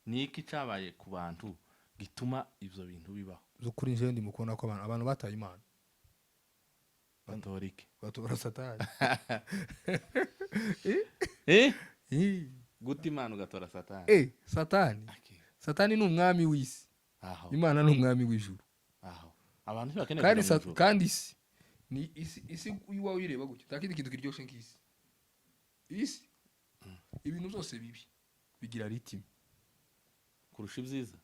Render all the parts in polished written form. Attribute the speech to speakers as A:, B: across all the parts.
A: niki cabaye ku bantu gituma ivyo bintu bibaho
B: zukuri nje ndi mukona ko abantu bataye imana
A: batorike
B: batora satani
A: eh
B: eh
A: guti imana ugatora satani
B: satani
A: okay.
B: Satani ni umwami w'isi
A: aho
B: imana ni umwami w'ijuru
A: aho abantu bakeneye kuja mu ijuru
B: kandi isi ni isi iwawe uyireba gutya takindi kintu kiryoshe nk'isi isi ibintu byose bibi bigira ritime
A: kurusha ibyiza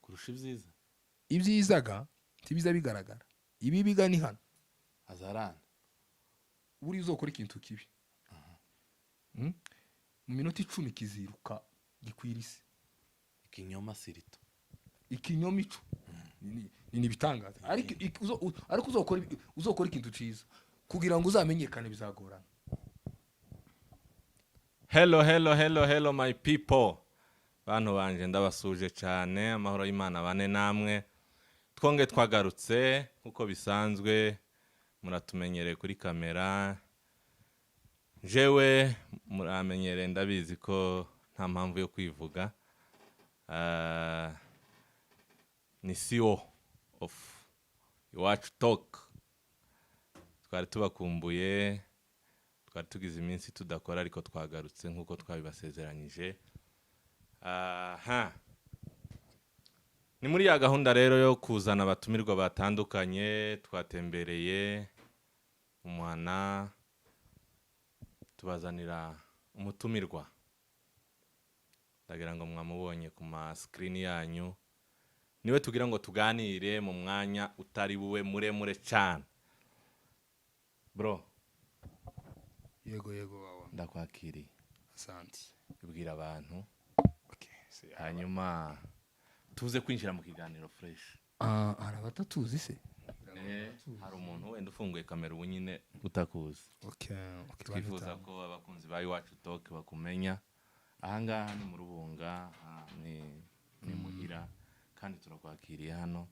A: kurusha ibyiza
B: ibyizaga tibiza bigaragara ibi biga ni hano
A: azarana
B: buri uzokora ikintu kibi mu minota 10 kiziruka gikwirisi
A: ikinyoma sirito
B: ikinyoma ico ni bitangaza ariko uzokora ikintu ciza kugira ngo uzamenyekane bizagorana.
A: Hello my people, bantu banje ndabasuje cyane, amahoro y'Imana bane namwe. Twonge twagarutse uko bisanzwe, muratumenyereye kuri kamera. Jewe muramenyereye, ndabizi ko nta mpamvu yo kwivuga. Ni CEO of Iwacu Talk. Twari tubakumbuye, twari tugize iminsi tudakora ariko twagarutse nkuko twabibasezeranyije. Ni muri ya gahunda rero yo kuzana abatumirwa batandukanye. Twatembereye umuhana tubazanira umutumirwa, ndagira ngo mwamubonye ku ma screen yanyu. Niwe tugira ngo tuganire mu mwanya utari buwe muremure cyane. Bro,
B: yego wawa
A: ndakwakiriye.
B: Asante.
A: Ibwira abantu.
B: Okay,
A: hanyuma tuze kwinjira mu kiganiro fresh.
B: Arabatatuzi se?
A: Hari umuntu wenda ufunguye kamera ubu nyine utakuzi.
B: Okay.
A: Twifuza ko abakunzi ba Iwacu Talk bakumenya. Ahangaha ni mu Rubunga, ni muhira, kandi turakwakiriye hano.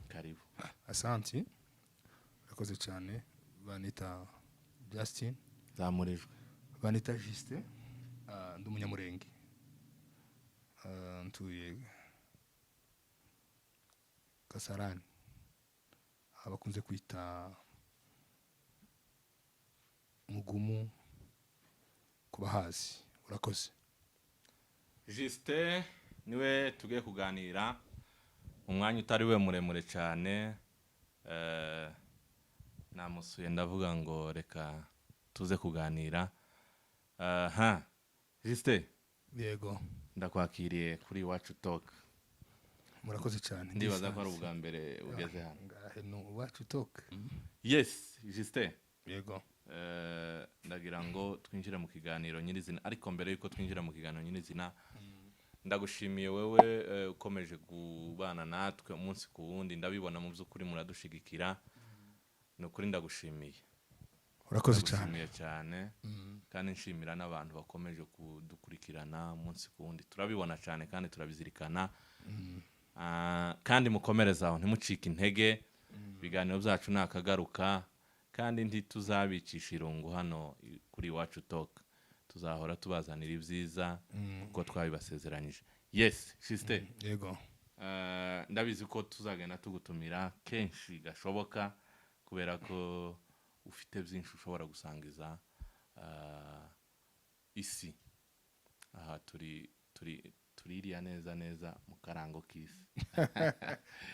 A: Karibu.
B: Asante. Urakoze cyane. Banita Justin.
A: Zamurijwe.
B: Banita Justin. Ndi umunyamurenge. Ntuye Kasarani. Abakunze kwita Mugumu kubahazi. Urakoze.
A: Justin niwe tugiye kuganira umwanya utari we muremure cyane. Namusuye ndavuga ngo reka tuze kuganira. Justin.
B: Yego.
A: Ndakwakiriye kuri Iwacu Talk.
B: Murakoze cyane.
A: Ndibaza ko ari ubwa mbere ugeze hano.
B: No Iwacu Talk.
A: Yes, Justin.
B: Yego.
A: Ndagira ngo twinjire mu kiganiro nyirizina, ariko mbere yuko twinjira mu kiganiro nyirizina ndagushimiye wewe ukomeje kubana natwe umunsi ku wundi. Ndabibona mu by'ukuri muradushigikira. Nukuri ndagushimiye.
B: Urakoze cyane.
A: Cyane. Kandi nshimira n'abantu bakomeje kudukurikirana umunsi ku wundi. Turabibona cyane kandi turabizirikana. Kandi mukomerezaho ntimucike intege. Biganiro byacu nakagaruka kandi ntituzabicisha irungu hano kuri Iwacu Talk. Tuzahora tubazanira ibyiza kuko twabibasezeranyije. Yes, Justin.
B: Yego.
A: Ndabizi ko tuzagenda tugutumira kenshi gashoboka kubera ko ufite byinshi ushobora gusangiza isi. Aha tuririya neza mu karango k'isi.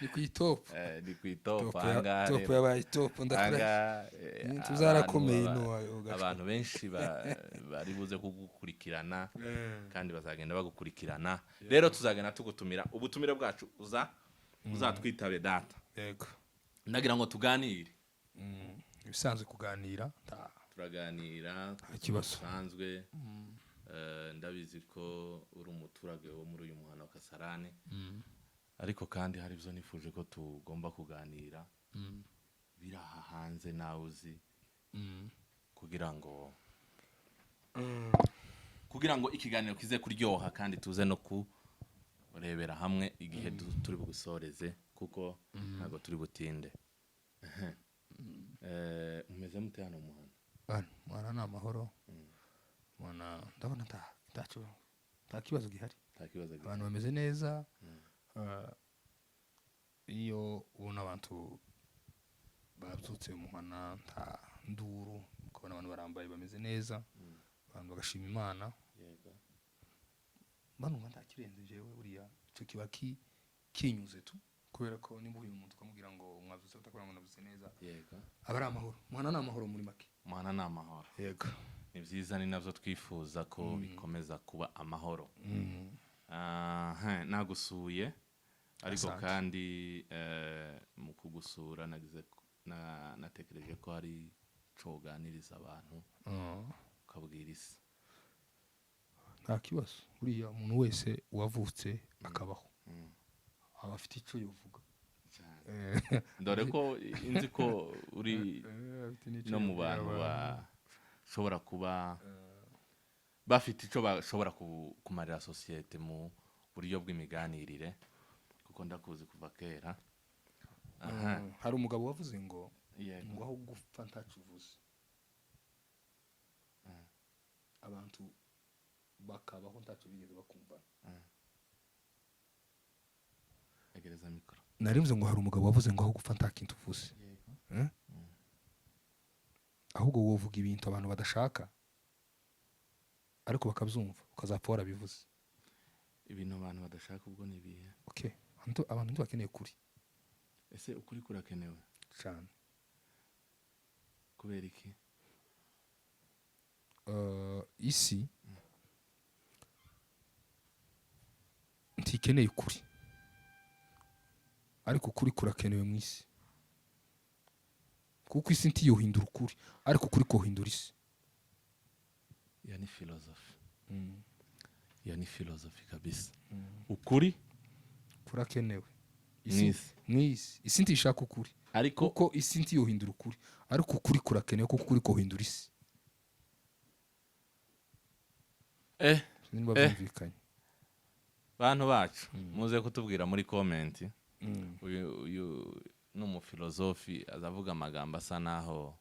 B: Ni ku top.
A: Ni ku top anga.
B: Top yabaye top ndakora. Tuzarakomeye
A: abantu benshi bari buze kugukurikirana kandi bazagenda bagukurikirana. Rero tuzagenda tugutumira. Ubutumire bwacu uzatwitabe data.
B: Yego.
A: Ndagira ngo tuganire.
B: Bisanzwe kuganira.
A: Turaganira kibasanzwe. Ndabizi ko uri umuturage wo muri uyu muhana wa Kasarani. Ariko kandi hari byo nifuje ko tugomba kuganira. Biraha hanze nawe uzi. Kugira ngo ikiganiro kize kuryoha kandi tuze no kurebera hamwe igihe turi bugusoreze kuko ntago turi butinde. Umeze mute hano muhana?
B: Mwana na amahoro. Mwana ndabona nta kibazo gihari
A: nta kibazo gihari.
B: abantu bameze neza. Iyo ubona abantu babyutse muhana nta nduru ukabona abantu barambaye bameze neza abantu bagashima Imana
A: yego
B: bano nta kirenze jewe buriya ico kiba kinyuze tu kubera ko nimba uyu muntu ukamubwira ngo mwavyutse utakora ngo navyutse neza
A: yego
B: aba ari amahoro muhana ni amahoro muri make
A: muhana ni amahoro
B: yego
A: ni byiza ni navyo twifuza ko bikomeza kuba amahoro. Nagusuye ariko
B: Asante.
A: kandi mu kugusura natekereje ko hari co uganiriza abantu ukabwira isi.
B: nta kibazo buriya umuntu wese wavutse akabaho aba afite ico yovuga
A: dore ko inzi ko uri no mu bantu bashobora kuba bafite ico bashobora kumarira societe mu buryo bw'imiganirire kuko ndakuzi kuva kera.
B: hari umugabo wavuze ngo
A: Yego.
B: ngo aho gupfa ntacu uvuze abantu bakabaho ntacu bigeze bakumva.
A: Egereza mikoro.
B: Narivuze ngo hari umugabo wavuze ngo aho gupfa nta kintu uvuze ahubwo wovuga ibintu abantu badashaka ariko bakabyumva ukazapfa warabivuze.
A: Ibintu abantu badashaka ubwo ni ibihe?
B: Okay, abantu ntibakeneye kuri.
A: Ese ukuri kurakenewe
B: cyane
A: kubera iki?
B: Isi ntikeneye ukuri ariko ukuri kurakenewe mu isi kuko isi ntiyohindura ukuri ariko ukuri kohindura isi.
A: Ya ni philosophy. Ya ni philosophy kabisa. Ukuri
B: kurakenewe
A: mwisi.
B: Isi ntishaka ukuri
A: ariko
B: kuko isi ntiyohindura ukuri ariko ukuri kurakenewe kuko ukuri kohindura isi. Nimba byumvikanye
A: bantu bacu muze kutubwira muri comment. Uyu n'umufilozofi azavuga amagambo asa naho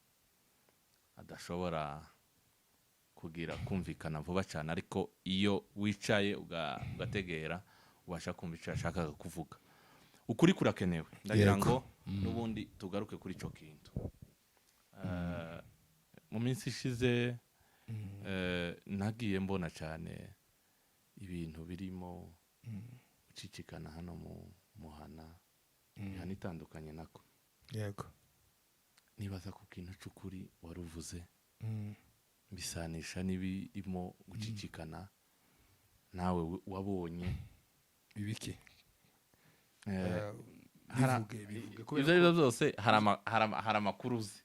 A: adashobora kugira kumvikana vuba cyane ariko iyo wicaye ugategera ubasha kumva icyo ashakaga kuvuga. Ukuri kurakenewe ndagira ngo n'ubundi tugaruke kuri ico kintu. Mu minsi ishize nagiye mbona cyane ibintu birimo gucicikana hano mu muhana yani itandukanye nako.
B: Yego.
A: Nibaza ku kintu cy'ukuri waruvuze bisanisha n'ibirimo gucicikana nawe wabonye
B: ibiki
A: bivuge ibyo byose hari amakuru uzi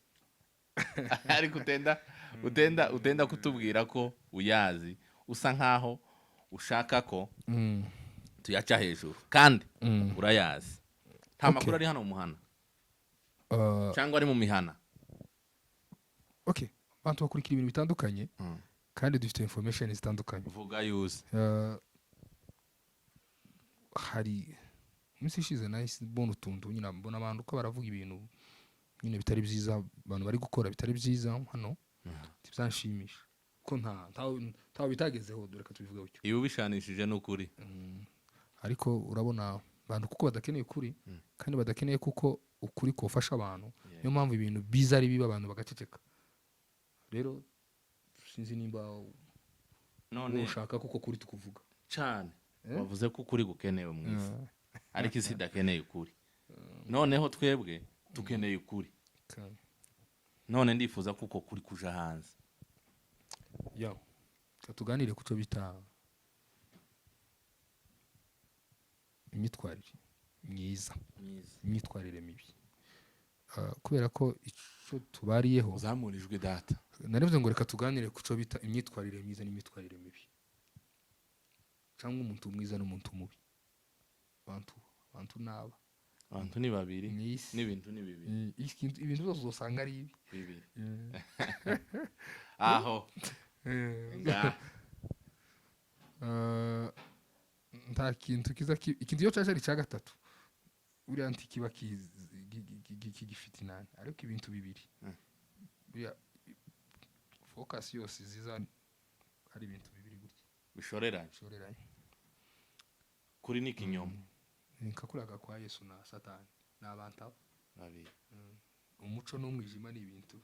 A: ariko utenda kutubwira ko uyazi usa nkaho ushaka ko tuyaca hejuru kandi urayazi. Nta makuru ari hano mu muhana cyangwa ari mu mihana.
B: Okay, abantu bakurikira ibintu bitandukanye kandi dufite information zitandukanye.
A: Vuga yuzi.
B: Hari minsi ishize nahise mbona utuntu nyina mbona abantu ko baravuga ibintu nyine bitari byiza abantu bari gukora bitari byiza hano byanshimisha ko nta bitagezeho dore ka tubivuga gutyo.
A: Iyo ubishanishije n'ukuri
B: ariko urabona abantu kuko badakeneye ukuri kandi badakeneye kuko ukuri kofasha abantu niyo mpamvu ibintu biza ari biba abantu bagaceceka. Rero sinzi nimba none ushaka kuko kuri tukuvuga
A: cyane wavuze ko ukuri gukenewe mu isi ariko isi idakeneye ukuri. Noneho twebwe tukeneye ukuri none ndifuza kuko kuri kuja hanze.
B: Yo tuganire kuco bita imyitwarire myiza imyitwarire mibi kubera ko ico tubariyeho
A: uzamurijwe data.
B: Narivuze ngo reka tuganire kuco bita imyitwarire myiza n'imyitwarire mibi cyangwa umuntu mwiza n'umuntu mubi. Abantu naba
A: abantu ni babiri n'ibintu ni bibiri.
B: Ibintu byose uzosanga ari
A: bibiri aho
B: nta kintu kiza ikintu iyo cyaje ari cya gatatu buriya ntikiba kigifite inani ariko ibintu bibiri buriya focus yose ziza hari ibintu bibiri gutya
A: bishoreranye
B: shoreranye
A: kuri n'ikinyoma
B: nkakuraga kwa Yesu na Satani n'abantu abo
A: babiri
B: umuco n'umwijima ni ibintu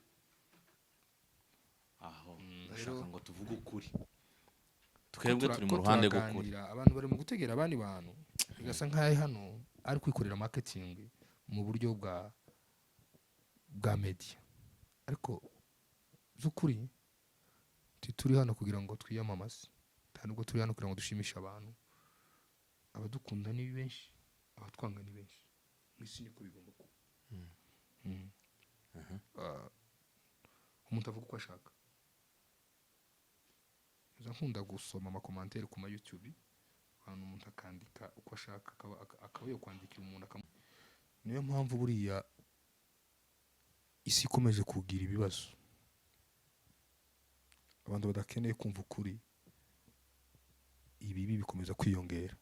A: aho
B: rero-
A: ndashaka ngo tuvuge ukuri twebwe turi mu ruhande rw'ukuri
B: abantu bari mu gutegera abandi bantu bigasa nk'aho hano ari kwikorera marketing mu buryo bwa media ariko by'ukuri turi hano kugira ngo twiyamamaze nta nubwo turi hano kugira ngo dushimishe abantu abadukunda ni benshi abatwanga ni benshi mu isi niko bigomba kuba umuntu avuga uko ashaka nkunda gusoma amakomantere ku ma YouTube abantu umuntu akandika uko ashaka akaba yo kwandikira umuntu niyo mpamvu buriya isi ikomeje kugira ibibazo abantu badakeneye kumva ukuri ibibi bikomeza kwiyongera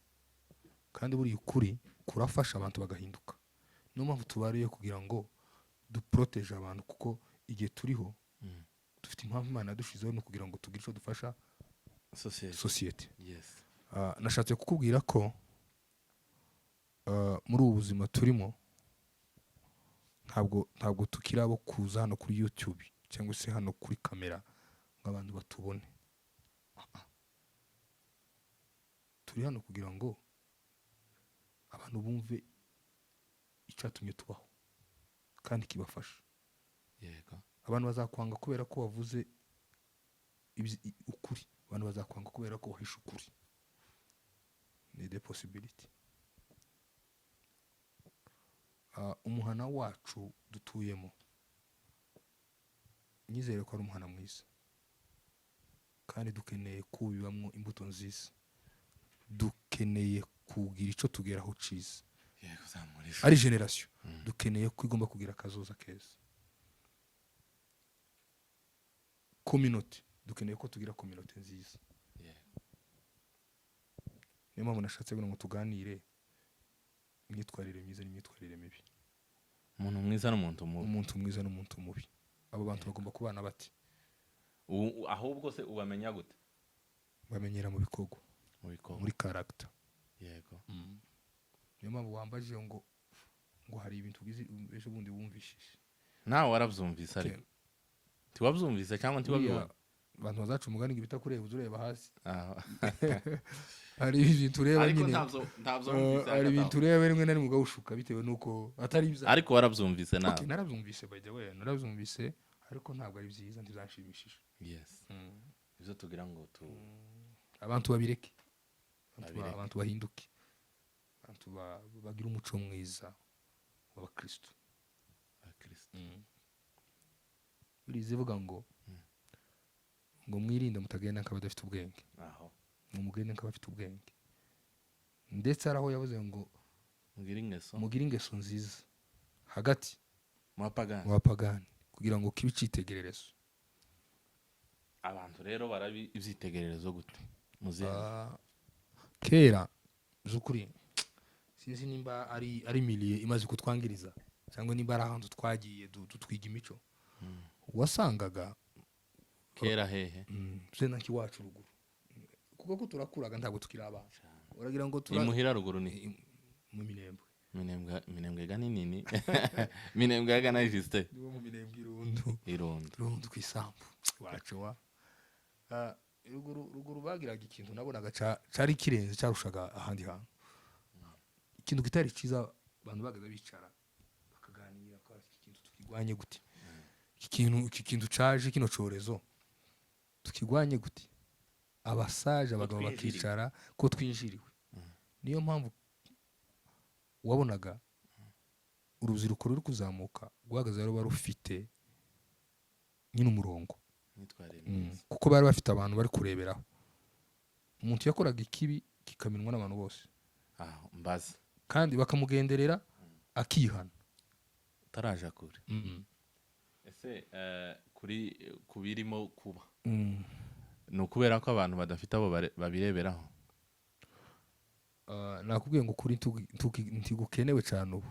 B: kandi buriya ukuri kurafasha abantu bagahinduka niyo mpamvu tubariye kugira ngo duproteje abantu kuko igihe turiho dufite impamvu Imana yadushizeho no kugira ngo tugire icyo dufasha society
A: yes
B: nashatse kukubwira ko muri ubu buzima turimo ntabwo tukiri abo kuza hano kuri YouTube cyangwa se hano kuri kamera ngo abantu batubone turi hano kugira ngo abantu bumve icyatumye tubaho kandi kibafasha
A: yego
B: abantu bazakwanga kubera ko wavuze ukuri abantu bazakwanga kubera ko wahishe ukuri ni the possibility umuhana wacu dutuyemo nyizere ko ari umuhana mwiza kandi dukeneye kuwubibamo imbuto nziza dukeneye kugira icyo tugeraho ciza
A: yego zamurisha
B: ari generation dukeneye ko igomba kugira akazoza keza community dukeneye ko tugira community nziza niyo mpamvu nashatse ngo tuganire imyitwarire myiza n'imyitwarire mibi
A: umuntu mwiza n'umuntu mubi
B: umuntu mwiza n'umuntu mubi abo bantu bagomba kubana bati
A: ahubwo se ubamenya gute
B: bamenyera mu bikorwa muri character
A: yego
B: niyo mpamvu wambaje ngo hari ibintu bizi ejo bundi wumvishije
A: nawe warabyumvise ariko tiwabyumvise cyangwa ntiwabibona
B: abantu bazaca umugani ngo ibitakureba uzureba hasi hari ibintu ureba nyine hari ibintu ureba rimwe na rimwe ugawushuka bitewe nuko atari byiza
A: ariko warabyumvise nawe
B: narabyumvise by the way narabyumvise ariko ntabwo ari byiza ntizanshimishije
A: yes ibyo tugira ngo
B: abantu babireke abantu bahinduke abantu bagira umuco mwiza w'abakristo buriya ivuga ngo mwirinde mutagenda nk'abadafite ubwenge mugende nk'abafite ubwenge ndetse hari aho yavuze ngo mugire ingeso nziza hagati mu bapagani kugira ngo kibe icyitegererezo
A: abantu rero barabi ibyitegererezo gute
B: kera z'ukuri sinzi nimba ari miliye imaze kutwangiriza cyangwa nimba ari ahantu twagiye dutwiga imico wasangaga
A: kera hehe
B: se naki wacu ruguru kuko turakuraga ntabwo tukiri abana uragira ngo
A: imuhira ruguru ni
B: mu
A: minembwe ga nini minembwe ga na juste
B: mu minembwe irundo kwisambu wacu wa ruguru bagiraga ikintu nabonaga cari kirenze cyarushaga ahandi hantu ikintu kitari ciza abantu bagaza bicara bakaganira ko ikintu tukigwanye gute iki kintu caje kino corezo tukigwanye gute abasaje abagabo bakicara ko twinjiriwe niyo mpamvu wabonaga urubyiruko ruri kuzamuka guhagaze rero barufite nyine umurongo kuko bari bafite abantu bari kureberaho umuntu yakoraga ikibi kikamenywa n'abantu bose
A: mbaza
B: kandi bakamugenderera akihana
A: utaraje kure ese kubirimo kuba ni ukubera ko abantu badafite abo babireberaho
B: nakubwiye ngo kuri ntigukenewe cyane ubu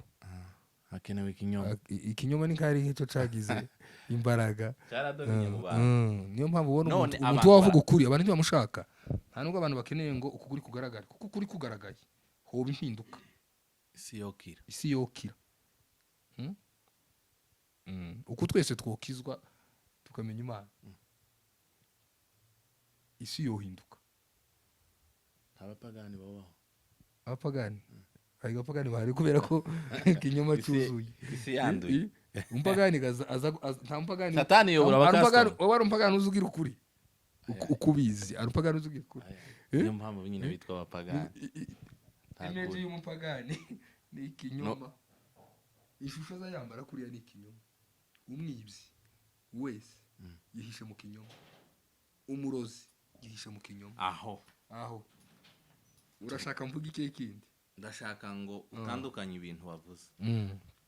A: hakenewe ikinyoma
B: ikinyoma ni nk'ari nk'icyo cyagize imbaraga
A: cyaradomye mu bantu
B: niyo mpamvu ubona umuntu wavuga ukuri abantu ntibamushaka nta nubwo abantu bakeneye ngo ukuguri kugaragare kuko ukuri kugaragaye hoba impinduka isi yokira uko twese twokizwa tukamenya Imana isi yohinduka.
A: abapagani babaho
B: abapagani bahari kubera ko ikinyoma cyuzuye
A: isi yanduye
B: umupagani nta mupagani
A: satani yobora abakristo
B: wari umupagani uzugira ukuri ukubizi ari umupagani uzugira ukuri
A: niyo mpamvu nyine bitwa abapagani.
B: image y'umupagani ni ikinyoma ishusho azayambara kuriya ni ikinyoma. umwibyi wese yihishe mu kinyoma, umurozi yihishe mu kinyoma. aho urashaka mvuga iki kindi?
A: ndashaka ngo utandukanye ibintu wavuze.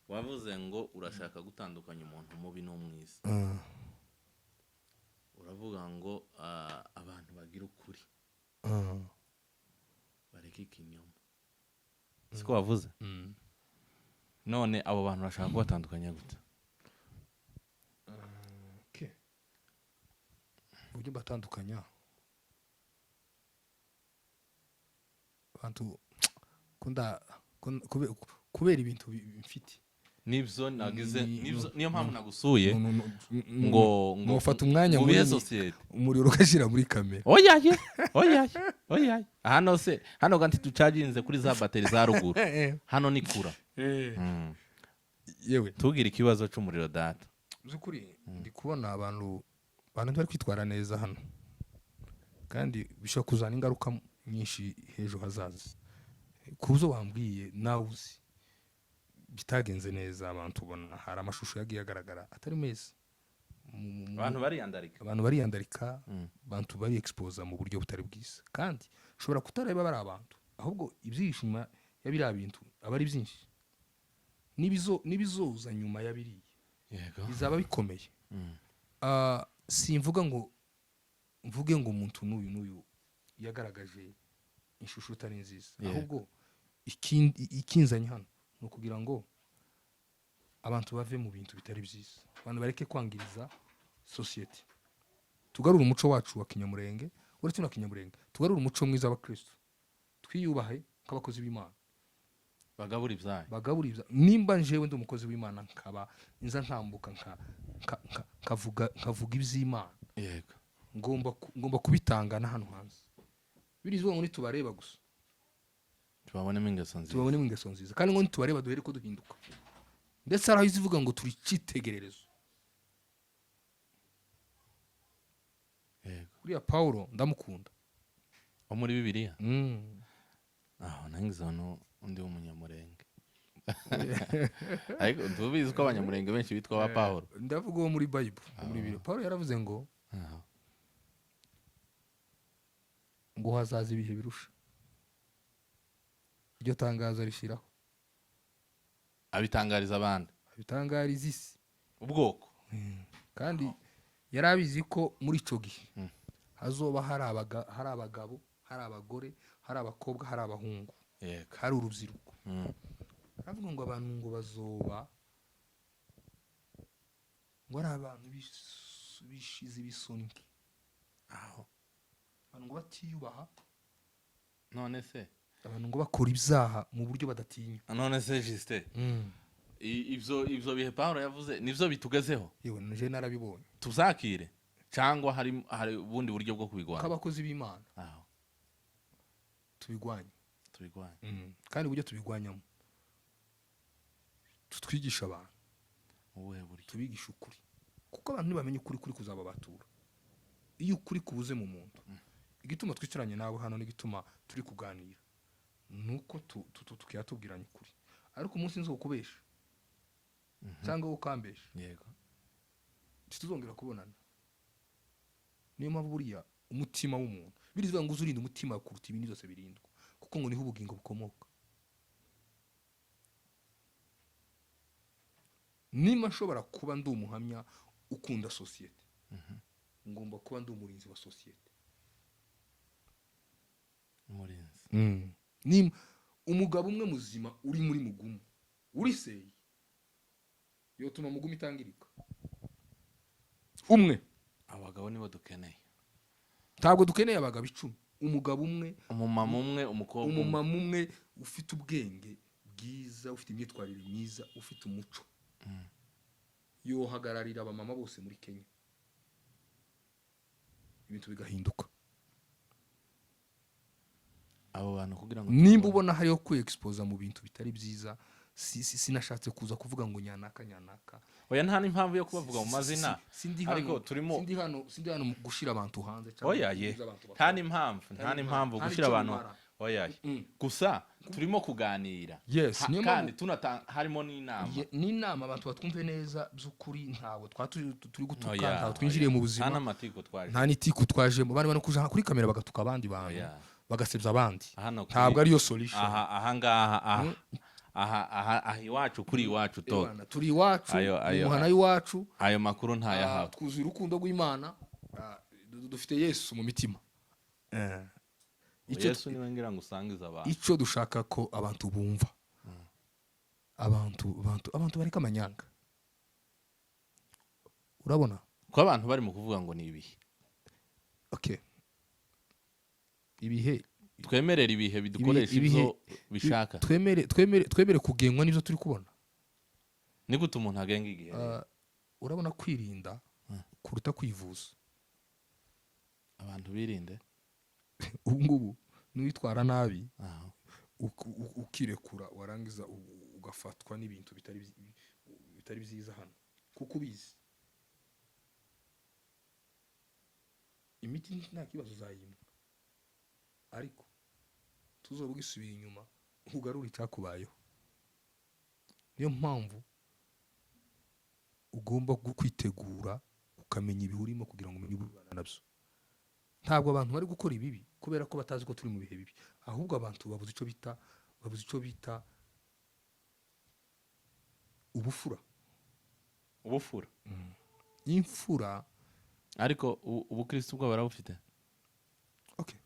A: wavuze ngo urashaka gutandukanya umuntu mubi n'umwiza. uravuga ngo abantu bagira ukuri bareke ikinyoma, siko wavuze? none abo bantu urashaka kubatandukanya gute?
B: uburyo batandukanya abantu kubera ibintu bifite
A: nibyo nagize, niyo mpamvu nagusuye ngo
B: ufata umwanya munini umuriro ugashyira muri kamera.
A: oyaye hano ganti ducaginze kuri za bateri za ruguru hano ni kura.
B: yewe
A: tugira ikibazo cy'umuriro data
B: by'ukuri ndi kubona abantu bari kwitwara neza hano kandi bishobora kuzana ingaruka nyinshi hejuru hazaza. kuzo wambwiye nawe uzi bitagenze neza, abantu ubona hari amashusho yagiye agaragara atari meza,
A: abantu
B: bariyandarika, abantu bari expose mu buryo butari bwiza, kandi ushobora kutareba bari abantu ahubwo ibyishima yabira bintu aba ari byinshi nibizoza nyuma yabiriye bizaba bikomeye. simvuga ngo mvuge ngo umuntu n'uyu yagaragaje ishusho utari nziza, ahubwo ikinzanye hano no kugira ngo abantu bave mu bintu bitari byiza, abantu bareke kwangiriza society, tugarura umuco wacu wa kinyamurenge, uretse na kinyamurenge tugarura umuco mwiza w'abakristo, twiyubahe nk'abakozi b'Imana,
A: bagabura ibyaha.
B: nimba njewe ndi umukozi w'Imana nkaba inza ntambuka nkavuga iby'Imana,
A: yego
B: ngomba kubitangana hano hanze, birizwa ngo nitubareba gusa
A: tubabonemo
B: ingeso nziza, kandi ngo nitubareba duhere ko duhinduka. ndetse araho izivuga ngo turi cyitegererezo.
A: yego
B: kuriya Paulo ndamukunda
A: wo muri Bibiliya. nangize hano undi w'umunyamurenge ariko tubizi ko abanyamurenge benshi bitwa ba Paulo.
B: ndavuga uwo muri Bible, muri Bibiliya Paulo yaravuze ngo hazaza ibihe birusha, iryo tangazo rishiraho,
A: abitangariza abandi,
B: abitangariza isi,
A: ubwoko.
B: kandi yarabizi ko muri ico gihe hazoba hari abagabo, hari abagore, hari abakobwa, hari abahungu, hari urubyiruko. aravuga ngo abantu ngo bazoba ngo ari abantu bishize ibisoni, abantu ngo batiyubaha,
A: none se
B: abantu ngo bakora ibyaha mu buryo badatinya.
A: none se Justin, ibyo bihe Paulo yavuze nivyo bitugezeho?
B: yewe nje narabibonye.
A: tuzakire cyangwa hari ubundi buryo bwo kubigwanya?
B: K'abakozi b'Imana tubigwanye, kandi uburyo tubigwanyamo tutwigisha abantu
A: ubuhe buryo?
B: tubigisha ukuri, kuko abantu ntibamenye ukuri kuzaba batura. iyo ukuri kubuze mu muntu, igituma twicaranye nawe hano n'igituma turi kuganira nuko tukiyatubwiranye ukuri, ariko umunsi nzo kubesha cyangwa ukambesha,
A: yego
B: tuzongera kubonana. niyo mpamvu buriya umutima w'umuntu birizwa ngo uzurinde umutima kuruta ibindi byose birindwa, kuko ngo niho ubugingo bukomoka. nima nshobora kuba ndi umuhamya ukunda societe, ngomba kuba ndi umurinzi wa societe. ni umugabo umwe muzima uri muri mugumu, uri seye yotuma mugumu itangirika. umwe,
A: abagabo nibo dukeneye,
B: ntabwo dukeneye abagabo 10, umugabo umwe
A: umumama umwe umukobwa umwe
B: umumama umwe ufite ubwenge bwiza ufite imyitwarire myiza ufite umuco yohagararira abamama bose muri Kenya ibintu bigahinduka.
A: abo bantu kugira ngo
B: nimba ubona hariho kwiexposa mu bintu bitari byiza sinashatse kuza kuvuga ngo nyanaka
A: oya nta n'impamvu yo kubavuga mu mazina ariko turimo
B: sindi hano mu gushira abantu hanze
A: oya ye nta n'impamvu gushira abantu oya gusa turimo kuganira kandi harimo
B: n'inama abantu batwumve neza by'ukuri ntawe turi gutuka ntawe twinjiriye mu buzima nta n'itiku twajemo bari no kuja kuri kamera bagatuka abandi bantu bagasebya abandi ntabwo ariyo solution
A: aha iwacu kuri iwacu to
B: turi iwacu umuhana iwacu
A: ayo makuru ntayahawe
B: twuzuye urukundo rw'Imana dufite Yesu mu mitima
A: Yesu niwe ngira ngo usangiza abantu
B: ico dushaka ko abantu bumva abantu bareka amanyanga urabona
A: ko abantu bari mu kuvuga ngo ni ibihe
B: okay ibihe
A: twemerera ibihe bidukoresha ibyo bishaka
B: twemere kugengwa n'ibyo turi kubona
A: ni gute umuntu agenga igihe
B: urabona kwirinda kuruta kwivuza
A: abantu birinde
B: ubu ngubu n'uwitwara nabi ukirekura warangiza ugafatwa n'ibintu bitari byiza hano kuko ubizi imiti nta kibazo uzayimwa ariko tuzoba gisubira inyuma ugarura icyakubayeho. Niyo mpamvu ugomba kwitegura ukamenya ibihurimo kugira ngo umenye ubana nabyo. Ntabwo abantu bari gukora ibibi kubera ko batazi ko turi mu bihe bibi, ahubwo abantu babuze icyo bita ubufura. Imfura
A: ariko ubukristo bwo barabufite.
B: Okay.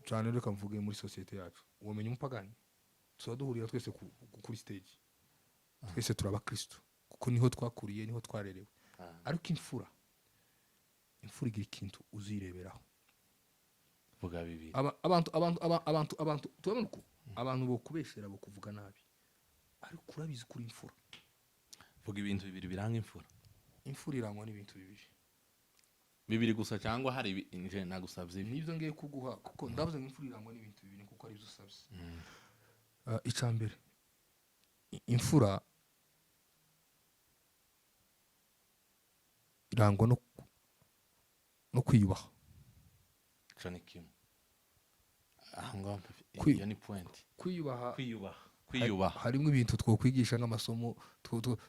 B: Cyane reka mvuge muri societe yacu. Ubumenye umupagani. Duhurira twese kuri stage. Twese turaba Kristo. Kuko niho twakuriye, niho twarerewe. Ariko imfura igira ikintu uzireberaho.
A: Vuga bibi.
B: Abantu tubona ko abantu bo kubeshera bo kuvuga nabi. Ariko urabizi kuri imfura.
A: Vuga ibintu bibiri biranga imfura.
B: Imfura irangwa n'ibintu bibiri.
A: Bibiri gusa cyangwa hari nje nagusabye
B: nibyo ngiye kuguha kuko ndavuze ngo imfura irangwa n'ibintu bibiri kuko ari byo usabye. Icambere imfura irangwa no kwiyubaha.
A: Cyane kimwe. Ahanga iyo ni point. Kwiyubaha.
B: Harimo ibintu twokwigisha nk'amasomo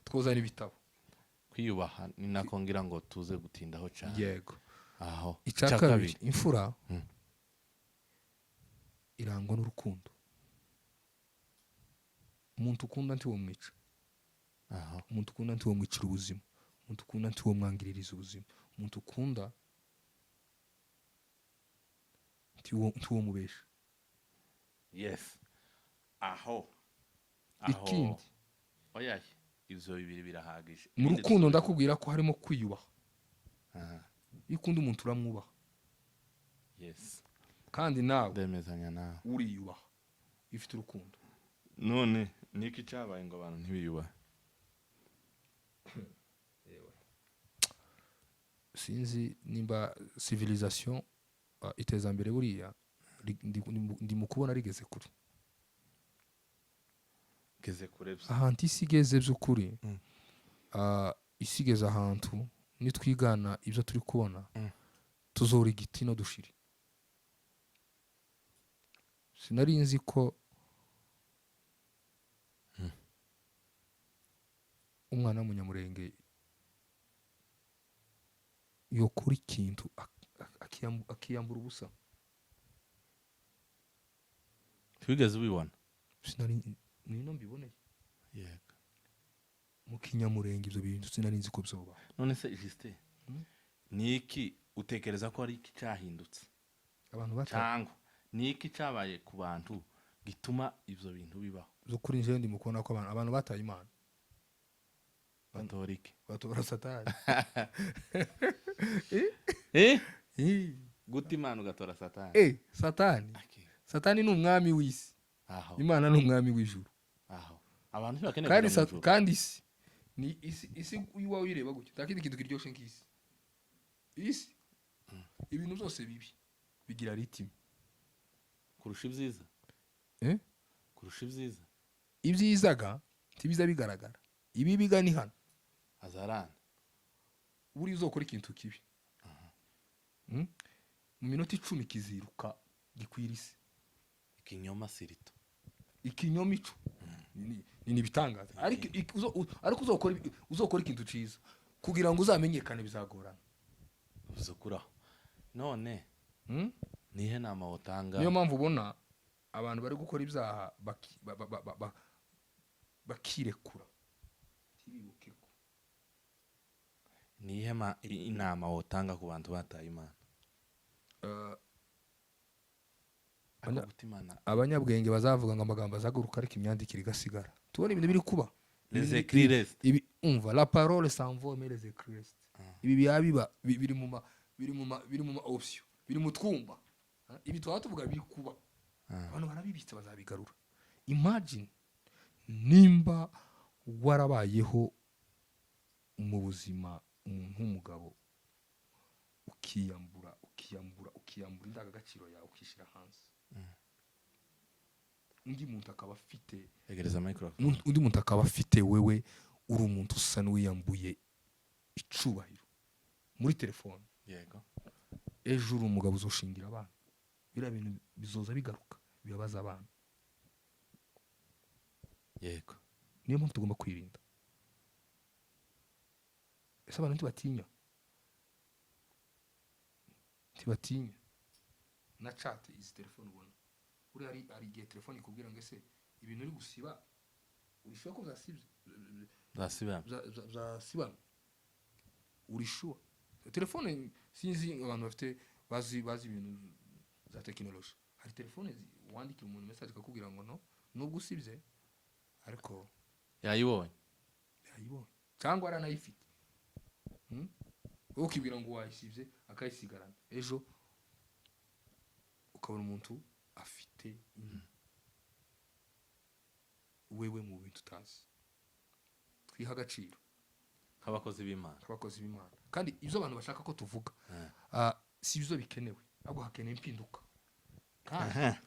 B: twozana ibitabo.
A: Kwiyubaha ni nako ngira ngo tuze gutindaho cyane.
B: Yego.
A: Aho.
B: Icyakabiri imfura irangwa n'urukundo. Umuntu ukunda nti wo mwica.
A: Aho.
B: Umuntu ukunda nti wo mwicira ubuzima. Umuntu ukunda nti wo mwangiririza ubuzima. Umuntu ukunda nti wo mubesha.
A: Yes. Aho.
B: Ikindi.
A: Oya. Ivyo bibiri birahagije.
B: Mu rukundo ndakubwira ko harimo kwiyubaha. Ikunda umuntu uramwubaha.
A: Yes.
B: Kandi nawe
A: ndemezanya nawe
B: uriyubaha. Ifite urukundo.
A: None niki cyabaye ngo abantu ntibiyubahe?
B: Sinzi nimba civilisation iteza mbere buriya ndi mu kubona rigeze kuri.
A: Geze kure byo.
B: Ahantu isigeze by'ukuri. Isigeze ahantu nitwigana ibyo turi kubona. Tuzora igiti no dushiri. Sinari nzi ko umwana w'umunyamurenge yokora ikintu akiyambura ubusa.
A: Twigeze ubibona?
B: Sinari nino mbiboneye.
A: Yego.
B: Mu kinyamurenge ibyo bintu sinari nzi ko byoba.
A: None se Justin niki utekereza ko ari iki cyahindutse?
B: Abantu
A: batanga niki cyabaye ku bantu gituma ivyo bintu bibaho?
B: Zo kuri nje ndi mukubona ko abantu bataye Imana.
A: Batorike.
B: Batora Satani.
A: guta imana ugatora satani.
B: satani
A: Okay.
B: satani ni umwami w'isi,
A: Aho.
B: imana ni umwami w'ijuru.
A: Aho. Abantu bakeneye
B: kandi
A: kujya mu ijuru.
B: kandi isi ni isi iwawe uyireba gutya, nta kindi kintu kiryoshye nk'isi. Isi ibintu byose bibi bigira ritime
A: kurusha ibyiza. Kurusha ibyiza.
B: Ibyizaga ntibiza bigaragara, ibibiga ni hano.
A: Azarana.
B: Buri uzokora ikintu kibi mu minota 10 kiziruka gikwira isi.
A: Ikinyoma sirito.
B: Ikinyoma ico ni bitangaza, ariko uzokora ikintu ciza kugira ngo uzamenyekane bizagorana.
A: Uzokuraho. None nihe nama wotanga?
B: Niyo mpamvu ubona abantu bari gukora ibyaha bakirekura tibibuke ko.
A: Nihe inama wotanga ku bantu bataye imana?
B: Abanyabwenge bazavuga ngo amagambo azaguruka ariko imyandikire igasigara. Tubona ibintu biri kuba.
A: Les écrits restent.
B: Ibi umva la parole s'envoie mais les écrits restent. Ibi biba biri mu ma option, biri mu twumba. Ibi twatuvuga biri kuba. Abantu barabibitse bazabigarura. Imagine nimba warabayeho mu buzima nk'umugabo ukiyambura indangagaciro yawe ukishira hanze. Undi muntu akaba afite
A: egereza microphone.
B: Undi muntu akaba afite wewe uri umuntu usa n'uwiyambuye icubahiro muri telefone.
A: Yego.
B: Ejo uri umugabo uzoshingira abana. Bira bintu bizoza bigaruka bibabaza abana.
A: Yego.
B: Niyo mpamvu tugomba kwirinda. Ese abantu ntibatinya na chat izi telefone ubona. Uri ari igihe telefone ikubwira ngo ese ibintu uri gusiba urishuwa ko zasibana urishuwa. Telefone sinzi abantu bafite bazi ibintu za technology. Hari telefone wandikira umuntu message akakubwira ngo no nubwo usibye ariko
A: yayibonye
B: cyangwa aranayifite. Ukibwira ngo wayisibye akayisigarana, ejo ukabona umuntu afite wewe mu bintu utazi. Twiha agaciro
A: nk'abakozi b'Imana.
B: Kandi ibyo abantu bashaka ko tuvuga si ibyo bikenewe, ahubwo hakeneye impinduka. Kandi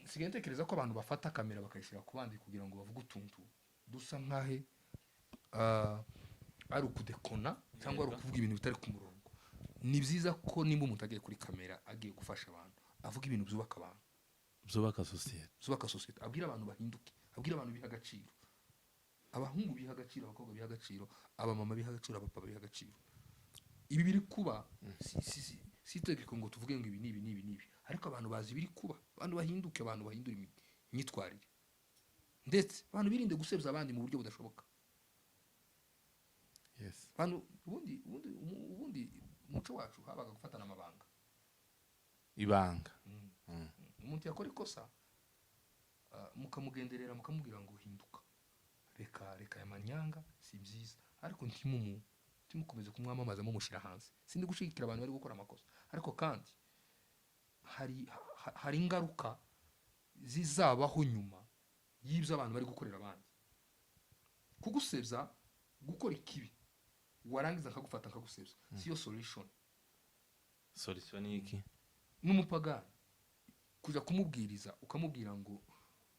B: sigaye ntekereza ko abantu bafata kamera bakayishyira ku bandi kugira ngo bavuge utuntu dusa nkahe ari ukudekona cyangwa ari ukuvuga ibintu bitari ku murongo. Ni byiza ko nimba umuntu agiye kuri kamera agiye gufasha abantu avuga ibintu byubaka abantu,
A: byubaka sosiyete,
B: abwira abantu bahinduke, abwira abantu biha agaciro. Abahungu biha agaciro, abakobwa biha agaciro, abamama biha agaciro, abapapa biha agaciro. Ibi biri kuba si tegeko ngo tuvuge ngo ibi nibi, ariko abantu bazi biri kuba, abantu bahinduke, abantu bahindura imyitwarire, ndetse abantu birinde gusebya abandi mu buryo budashoboka.
A: Yes.
B: Abantu ubundi umuco wacu habaga gufatana amabanga.
A: Ibanga.
B: Umuntu yakora ikosa mukamugenderera mukamubwira ngo hinduka, reka yamanyanga si byiza, ariko ntimukomeze kumwamamaza mumushyira hanze. Sindi gushigikira abantu bari gukora amakosa, ariko kandi hari ingaruka zizabaho nyuma y'ibyo abantu bari gukorera abandi. Kugusebya, gukora ikibi warangiza akagufata akagusebya siyo solution.
A: Solution ni iki?
B: N'umupagani kuja kumubwiriza ukamubwira ngo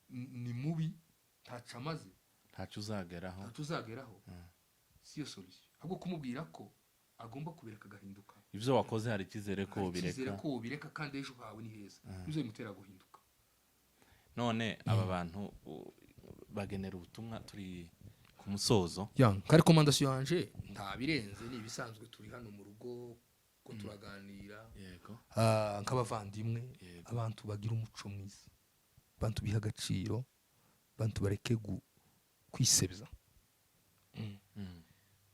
B: ni mubi ntacamaze
A: ntacyo uzageraho
B: siyo solution. Ahubwo kumubwira ko agomba kubireka agahinduka.
A: Ibyo wakoze hari ikizere ko
B: ubireka kandi ejo hawe ni heza, bizo bimutera guhinduka.
A: None aba bantu bagenera ubutumwa turi ku musozo.
B: Nka recommandation yanje nta birenze, ni ibisanzwe turi hano mu rugo ko turaganira.
A: Yego.
B: Nk'abavandimwe, abantu bagira umuco mwiza, abantu biha agaciro, abantu bareke kwisebya.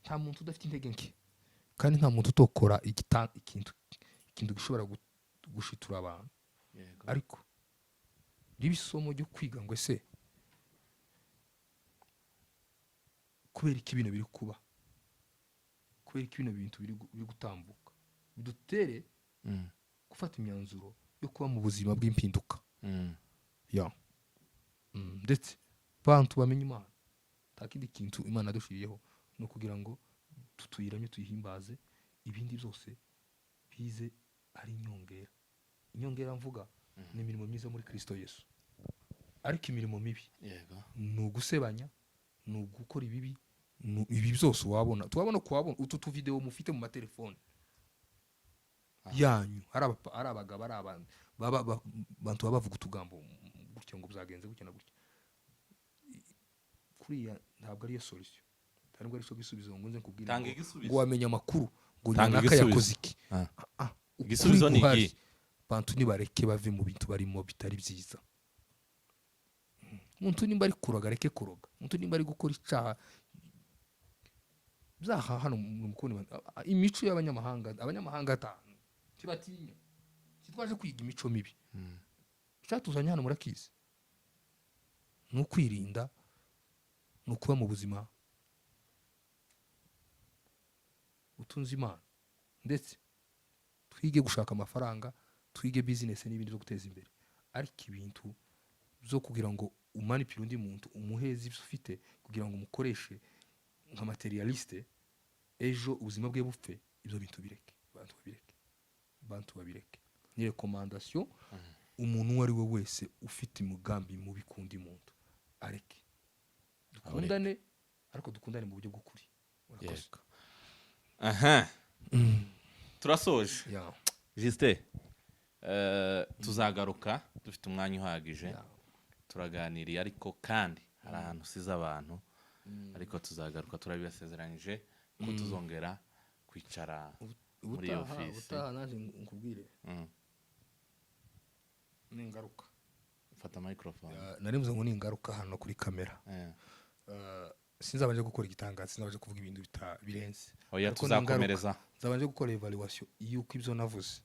B: Nta muntu udafite intege nke, kandi nta muntu utokora ikintu gishobora gushitura abantu. Ariko riba isomo ryo kwiga ngo ese kubera iki ibintu biri kuba, kubera iki ibintu biri gutambuka, bidutere gufata imyanzuro yo kuba mu buzima bw'impinduka ya ndetse bantu bamenye Imana nta kindi kintu Imana yadushiriyeho no kugira ngo tuyiramye tuyihimbaze ibindi byose bize ari inyongera mvuga ni imirimo myiza muri Kristo Yesu ariko imirimo mibi ni ugusebanya ni ugukora ibibi ibi byose wabona kuhabona utu tuvideo mufite mu matelefone yanyu ari abagabo ari abantu bantu bavuga utugambo gutyo ngo byagenze gutyo na gutyo kuriya ntabwo ari yo solution ntabwo ari cyo gisubizo ngo nze kubwira ngo wamenya amakuru ngo naka yakoze iki
A: igisubizo ni iki
B: bantu nibareke bave mu bintu barimo bitari byiza umuntu nimba ari kuroga reke kuroga umuntu nimba ari gukora icyaha byaha hano mu mukono imico y'abanyamahanga atanu kibatinya kitwaje kwiga imico mibi cyatuzanye hano murakizi no kwirinda no kuba mu buzima utunze Imana ndetse twige gushaka amafaranga twige business n'ibindi byo guteza imbere ariko ibintu zo kugira ngo umanipire undi muntu umuhezi ufite kugira ngo umukoreshe nka materialiste ejo ubuzima bwe bupfe ibyo bintu bireke bantu babireke ni recommandation umuntu uwo ari we wese ufite umugambi mubi kundi muntu areke dukundane ariko dukundane mu buryo bw'ukuri
A: turasoje Justin tuzagaruka dufite umwanya uhagije turaganiriye ariko kandi hari ahantu usize abantu ariko tuzagaruka turabibasezeranyije ko tuzongera kwicara muri office
B: utaha naje nkubwire ni ingaruka
A: fata microphone
B: narimuze ngo ni ingaruka hano kuri kamera sinzabanje gukora igitangaza sinzabanje kuvuga ibintu birenze
A: oya tuzakomereza
B: nzabanje gukora evaluation yuko ibyo navuze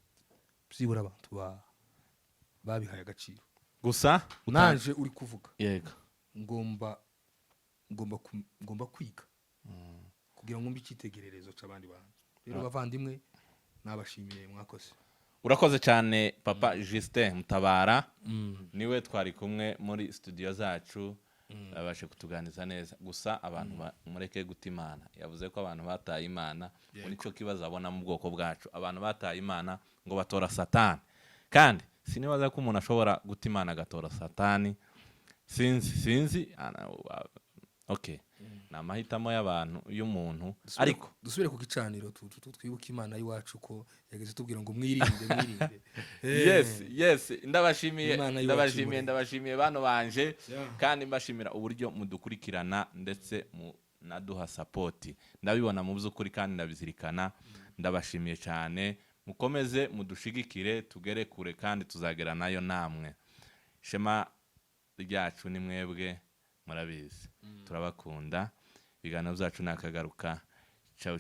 B: byibura abantu babihaye agaciro
A: gusa
B: naje uri kuvuga
A: yego
B: ngomba kwiga kugira ngo mbe icyitegererezo cy'abandi bantu rero bavandimwe nabashimiye mwakoze
A: urakoze cyane papa Justin Mutabara niwe twari kumwe muri studio zacu abashe kutuganiza neza gusa abantu mureke guta Imana yavuze ko abantu bataye Imana muri cyo kibazo abona mu bwoko bwacu abantu bataye Imana ngo batora Satani kandi sinibaza ko umuntu ashobora guta Imana agatora Satani sinzi okay na mahitamo y'abantu y'umuntu ariko
B: dusubire ku gicaniro twibuka Imana yiwacu ko yageze tubwira ngo mwirinde
A: yes ndabashimiye bano banje kandi mbashimira uburyo mudukurikirana ndetse naduha support ndabibona mu by'ukuri kandi ndabizirikana ndabashimiye cyane mukomeze mudushigikire tugere kure kandi tuzagera nayo namwe shema ryacu ni mwebwe murabizi turabakunda ibiganiro byacu nakagaruka ciao